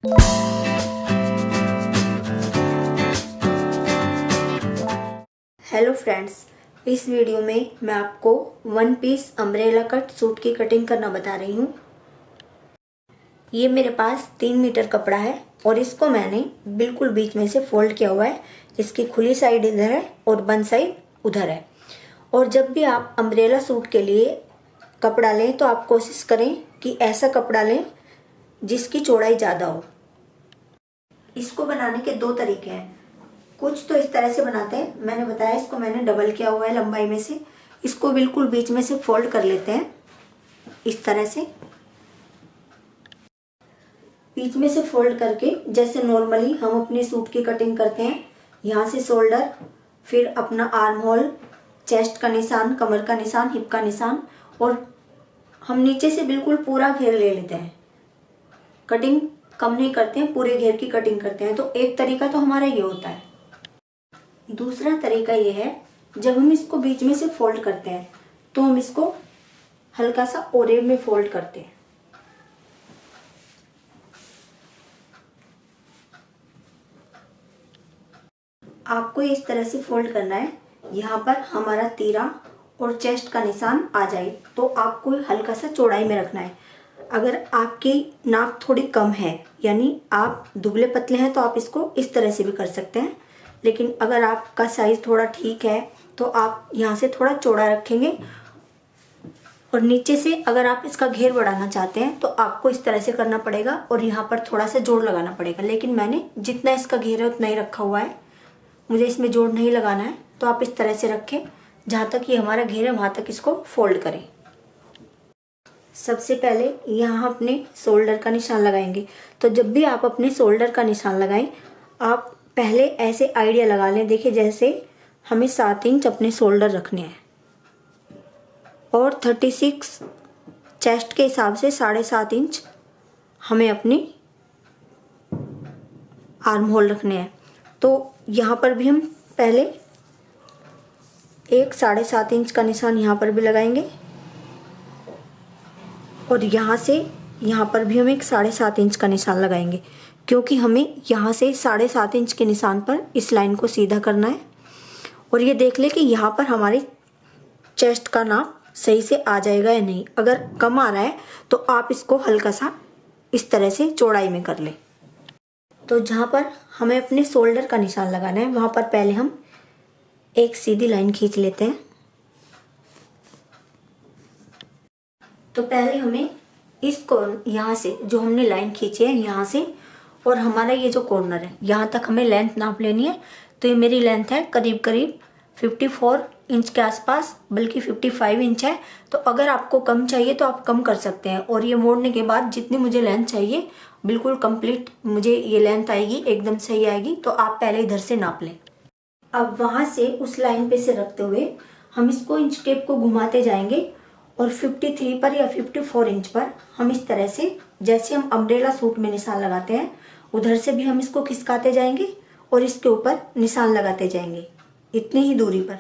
Hello friends, इस video में मैं आपको one piece umbrella cut suit की कटिंग करना बता रही हूँ। ये मेरे पास 3 मीटर कपड़ा है और इसको मैंने बिल्कुल बीच में से फोल्ड किया हुआ है। इसकी खुली साइड इधर है और बंद साइड उधर है। और जब भी आप अम्ब्रेला सूट के लिए कपड़ा लें तो आप कोशिश करें कि ऐसा कपड़ा लें जिसकी चौड़ाई ज़्यादा हो। इसको बनाने के 2 तरीके हैं। कुछ तो इस तरह से बनाते हैं, मैंने बताया इसको मैंने डबल किया हुआ है लंबाई में से। इसको बिल्कुल बीच में से फोल्ड कर लेते हैं इस तरह से। बीच में से फोल्ड करके जैसे नॉर्मली हम अपने सूट की कटिंग करते हैं, यहाँ से शोल्डर, फिर अपना आर्म होल, चेस्ट का निशान, कमर का निशान, हिप का निशान, और हम नीचे से बिल्कुल पूरा घेर ले लेते हैं। कटिंग कम नहीं करते हैं, पूरे घेर की कटिंग करते हैं। तो एक तरीका तो हमारा ये होता है। दूसरा तरीका ये है, जब हम इसको बीच में से फोल्ड करते हैं तो हम इसको हल्का सा ओरेब में फोल्ड करते हैं। आपको इस तरह से फोल्ड करना है, यहाँ पर हमारा तीरा और चेस्ट का निशान आ जाए तो आपको हल्का सा चौड़ाई में रखना है। अगर आपकी नाप थोड़ी कम है, यानी आप दुबले पतले हैं, तो आप इसको इस तरह से भी कर सकते हैं। लेकिन अगर आपका साइज थोड़ा ठीक है तो आप यहाँ से थोड़ा चौड़ा रखेंगे। और नीचे से अगर आप इसका घेर बढ़ाना चाहते हैं तो आपको इस तरह से करना पड़ेगा और यहाँ पर थोड़ा सा जोड़ लगाना पड़ेगा। लेकिन मैंने जितना इसका घेर है उतना ही रखा हुआ है, मुझे इसमें जोड़ नहीं लगाना है। तो आप इस तरह से रखें, जहाँ तक ये हमारा घेर है वहाँ तक इसको फोल्ड करें। सबसे पहले यहाँ अपने शोल्डर का निशान लगाएंगे। तो जब भी आप अपने शोल्डर का निशान लगाएं, आप पहले ऐसे आइडिया लगा लें। देखिए, जैसे हमें 7 इंच अपने शोल्डर रखने हैं और 36 चेस्ट के हिसाब से 7.5 इंच हमें अपनी आर्म होल रखने हैं। तो यहाँ पर भी हम पहले एक 7.5 इंच का निशान यहाँ पर भी लगाएंगे और यहाँ से यहाँ पर भी हम एक 7.5 इंच का निशान लगाएंगे, क्योंकि हमें यहाँ से 7.5 इंच के निशान पर इस लाइन को सीधा करना है। और ये देख लें कि यहाँ पर हमारी चेस्ट का नाप सही से आ जाएगा या नहीं। अगर कम आ रहा है तो आप इसको हल्का सा इस तरह से चौड़ाई में कर लें। तो जहाँ पर हमें अपने शोल्डर का निशान लगाना है वहाँ पर पहले हम एक सीधी लाइन खींच लेते हैं। तो पहले हमें इसको यहाँ से जो हमने लाइन खींची है यहाँ से और हमारा ये जो कॉर्नर है यहाँ तक हमें लेंथ नाप लेनी है। तो ये मेरी लेंथ है करीब करीब 54 इंच के आसपास, बल्कि 55 इंच है। तो अगर आपको कम चाहिए तो आप कम कर सकते हैं। और ये मोड़ने के बाद जितनी मुझे लेंथ चाहिए बिल्कुल कंप्लीट मुझे ये लेंथ आएगी, एकदम सही आएगी। तो आप पहले इधर से नाप लें। अब वहाँ से उस लाइन पे से रखते हुए हम इसको इंच टेप को घुमाते जाएंगे और 53 पर या 54 इंच पर हम इस तरह से, जैसे हम अम्ब्रेला सूट में निशान लगाते हैं, उधर से भी हम इसको खिसकाते जाएंगे और इसके ऊपर निशान लगाते जाएंगे इतनी ही दूरी पर।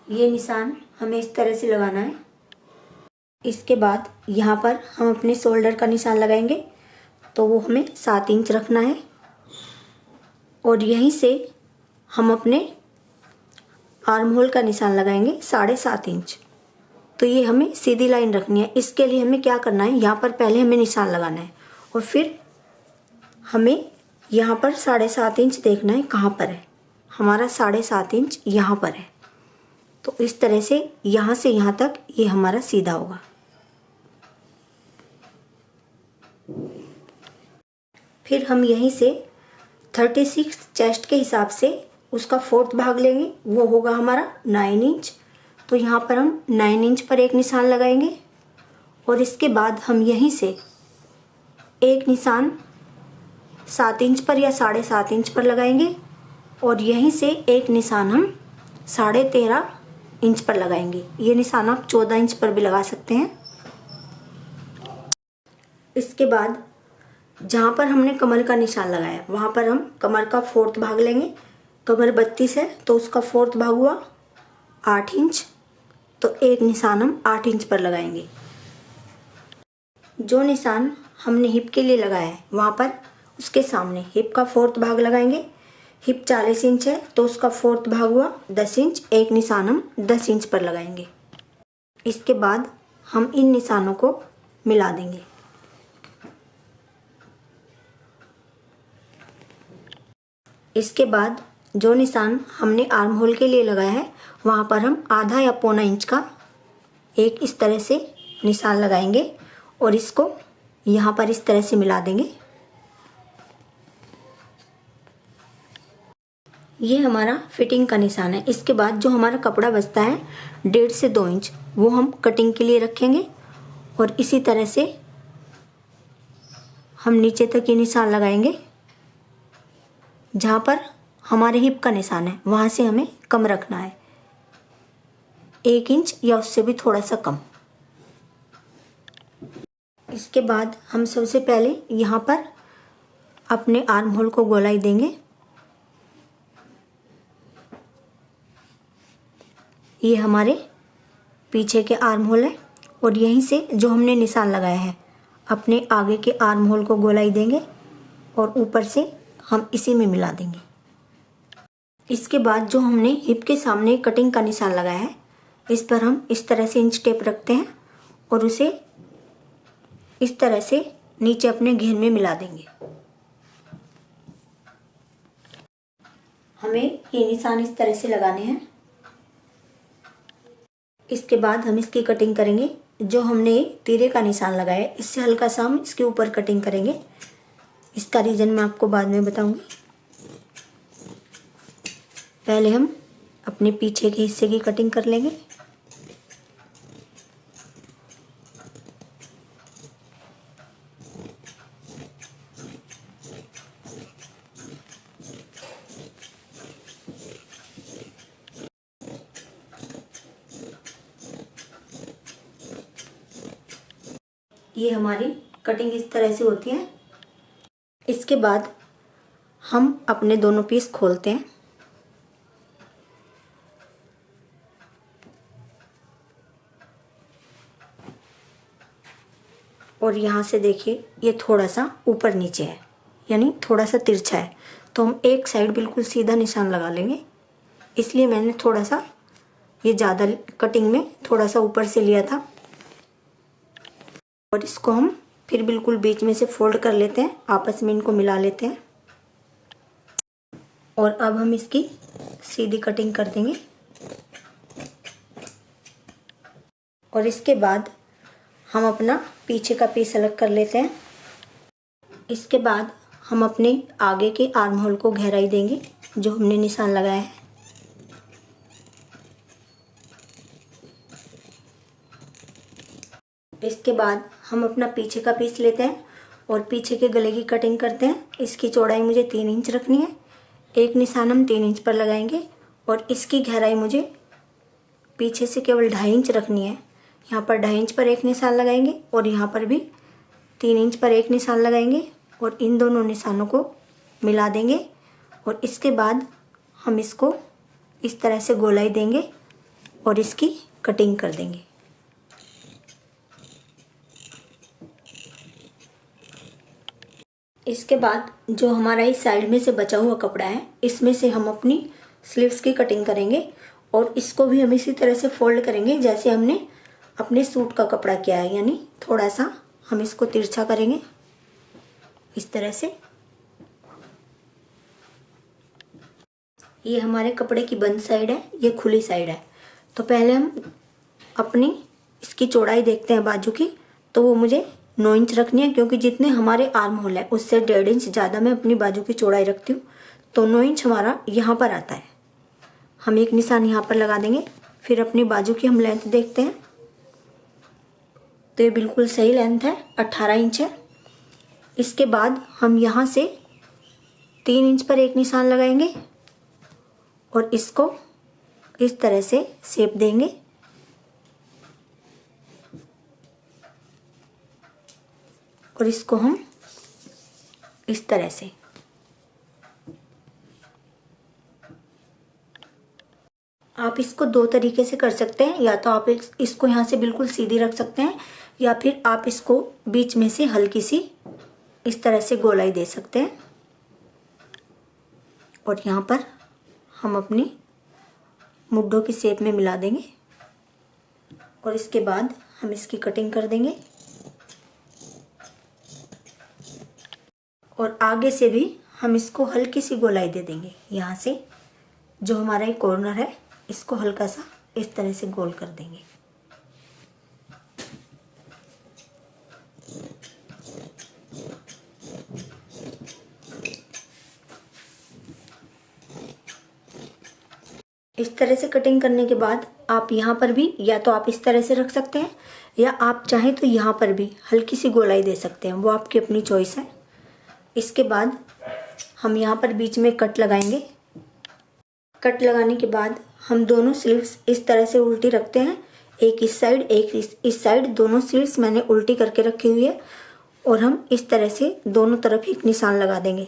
ये निशान हमें इस तरह से लगाना है। इसके बाद यहाँ पर हम अपने शोल्डर का निशान लगाएंगे, तो वो हमें 7 इंच रखना है। और यहीं से हम अपने आर्म होल का निशान लगाएंगे 7.5 इंच। तो ये हमें सीधी लाइन रखनी है। इसके लिए हमें क्या करना है, यहाँ पर पहले हमें निशान लगाना है और फिर हमें यहाँ पर 7.5 इंच देखना है कहाँ पर है। हमारा 7.5 इंच यहाँ पर है। तो इस तरह से यहाँ तक ये हमारा सीधा होगा। फिर हम यहीं से 36 चेस्ट के हिसाब से उसका 4th भाग लेंगे, वो होगा हमारा 9 इंच। तो यहाँ पर हम 9 इंच पर एक निशान लगाएंगे और इसके बाद हम यहीं से एक निशान 7 इंच पर या 7.5 इंच पर लगाएंगे और यहीं से एक निशान हम 13.5 इंच पर लगाएंगे। ये निशान आप 14 इंच पर भी लगा सकते हैं। इसके बाद जहाँ पर हमने कमर का निशान लगाया वहाँ पर हम कमर का 4th भाग लेंगे। कमर 32 है तो उसका 4th भाग हुआ 8 इंच। तो एक निशान हम 8 इंच पर लगाएंगे। जो निशान हमने हिप के लिए लगाया है वहाँ पर उसके सामने हिप का 4th भाग लगाएंगे। हिप 40 इंच है तो उसका 4th भाग हुआ 10 इंच। एक निशान हम 10 इंच पर लगाएंगे। इसके बाद हम इन निशानों को मिला देंगे। इसके बाद जो निशान हमने आर्म होल के लिए लगाया है वहाँ पर हम आधा या पौना इंच का एक इस तरह से निशान लगाएंगे और इसको यहाँ पर इस तरह से मिला देंगे। ये हमारा फिटिंग का निशान है। इसके बाद जो हमारा कपड़ा बचता है 1.5 से 2 इंच वो हम कटिंग के लिए रखेंगे और इसी तरह से हम नीचे तक ये निशान लगाएंगे। जहाँ पर हमारे हिप का निशान है वहाँ से हमें कम रखना है, 1 इंच या उससे भी थोड़ा सा कम। इसके बाद हम सबसे पहले यहाँ पर अपने आर्म होल को गोलाई देंगे। ये हमारे पीछे के आर्म होल है और यहीं से जो हमने निशान लगाया है अपने आगे के आर्म होल को गोलाई देंगे और ऊपर से हम इसी में मिला देंगे। इसके बाद जो हमने हिप के सामने कटिंग का निशान लगाया है इस पर हम इस तरह से इंच टेप रखते हैं और उसे इस तरह से नीचे अपने घेर में मिला देंगे। हमें ये निशान इस तरह से लगाने हैं। इसके बाद हम इसकी कटिंग करेंगे। जो हमने तीरे का निशान लगाया है इससे हल्का सा हम इसके ऊपर कटिंग करेंगे। इसका रीज़न मैं आपको बाद में बताऊंगी। पहले हम अपने पीछे के हिस्से की कटिंग कर लेंगे। ये हमारी कटिंग इस तरह से होती है। इसके बाद हम अपने दोनों पीस खोलते हैं और यहाँ से देखिए ये थोड़ा सा ऊपर नीचे है यानी थोड़ा सा तिरछा है तो हम एक साइड बिल्कुल सीधा निशान लगा लेंगे। इसलिए मैंने थोड़ा सा ये ज़्यादा कटिंग में थोड़ा सा ऊपर से लिया था और इसको हम फिर बिल्कुल बीच में से फोल्ड कर लेते हैं, आपस में इनको मिला लेते हैं और अब हम इसकी सीधी कटिंग कर देंगे। और इसके बाद हम अपना पीछे का पीस अलग कर लेते हैं। इसके बाद हम अपने आगे के आर्म होल को गहराई देंगे जो हमने निशान लगाया है। इसके बाद हम अपना पीछे का पीस लेते हैं और पीछे के गले की कटिंग करते हैं। इसकी चौड़ाई मुझे 3 इंच रखनी है। एक निशान हम 3 इंच पर लगाएंगे और इसकी गहराई मुझे पीछे से केवल 2.5 इंच रखनी है। यहाँ पर 2.5 इंच पर एक निशान लगाएंगे और यहाँ पर भी 3 इंच पर एक निशान लगाएंगे और इन दोनों निशानों को मिला देंगे और इसके बाद हम इसको इस तरह से गोलाई देंगे और इसकी कटिंग कर देंगे। इसके बाद जो हमारा इस साइड में से बचा हुआ कपड़ा है इसमें से हम अपनी स्लीव्स की कटिंग करेंगे और इसको भी हम इसी तरह से फोल्ड करेंगे जैसे हमने अपने सूट का कपड़ा किया है, यानी थोड़ा सा हम इसको तिरछा करेंगे इस तरह से। ये हमारे कपड़े की बंद साइड है, ये खुली साइड है। तो पहले हम अपनी इसकी चौड़ाई देखते हैं बाजू की, तो वो मुझे 9 इंच रखनी है क्योंकि जितने हमारे आर्म होल है उससे 1.5 इंच ज़्यादा मैं अपनी बाजू की चौड़ाई रखती हूँ। तो 9 इंच हमारा यहाँ पर आता है। हम एक निशान यहाँ पर लगा देंगे। फिर अपनी बाजू की हम लेंथ देखते हैं तो ये बिल्कुल सही लेंथ है, 18 इंच है। इसके बाद हम यहाँ से 3 इंच पर एक निशान लगाएंगे और इसको इस तरह से शेप देंगे और इसको हम इस तरह से आप इसको 2 तरीके से कर सकते हैं। या तो आप इसको यहाँ से बिल्कुल सीधी रख सकते हैं या फिर आप इसको बीच में से हल्की सी इस तरह से गोलाई दे सकते हैं। और यहाँ पर हम अपनी मुड्ढों की शेप में मिला देंगे और इसके बाद हम इसकी कटिंग कर देंगे। और आगे से भी हम इसको हल्की सी गोलाई दे देंगे। यहाँ से जो हमारा ये कॉर्नर है इसको हल्का सा इस तरह से गोल कर देंगे। इस तरह से कटिंग करने के बाद आप यहाँ पर भी या तो आप इस तरह से रख सकते हैं या आप चाहें तो यहाँ पर भी हल्की सी गोलाई दे सकते हैं, वो आपकी अपनी चॉइस है। इसके बाद हम यहाँ पर बीच में कट लगाएंगे। कट लगाने के बाद हम दोनों स्लीव्स इस तरह से उल्टी रखते हैं, एक इस साइड एक इस साइड, दोनों स्लीव्स मैंने उल्टी करके रखी हुई है और हम इस तरह से दोनों तरफ एक निशान लगा देंगे।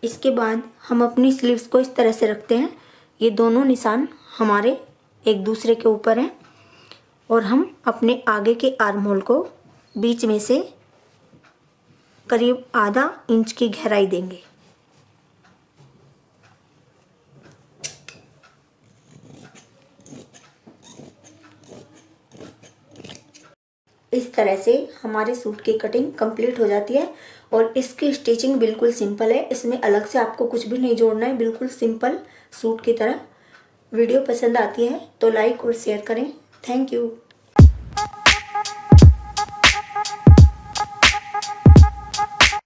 इसके बाद हम अपनी स्लीव्स को इस तरह से रखते हैं, ये दोनों निशान हमारे एक दूसरे के ऊपर हैं और हम अपने आगे के आर्म होल को बीच में से करीब आधा इंच की गहराई देंगे। इस तरह से हमारे सूट की कटिंग कंप्लीट हो जाती है और इसकी स्टिचिंग बिल्कुल सिंपल है, इसमें अलग से आपको कुछ भी नहीं जोड़ना है, बिल्कुल सिंपल सूट की तरह। वीडियो पसंद आती है तो लाइक और शेयर करें। Thank you.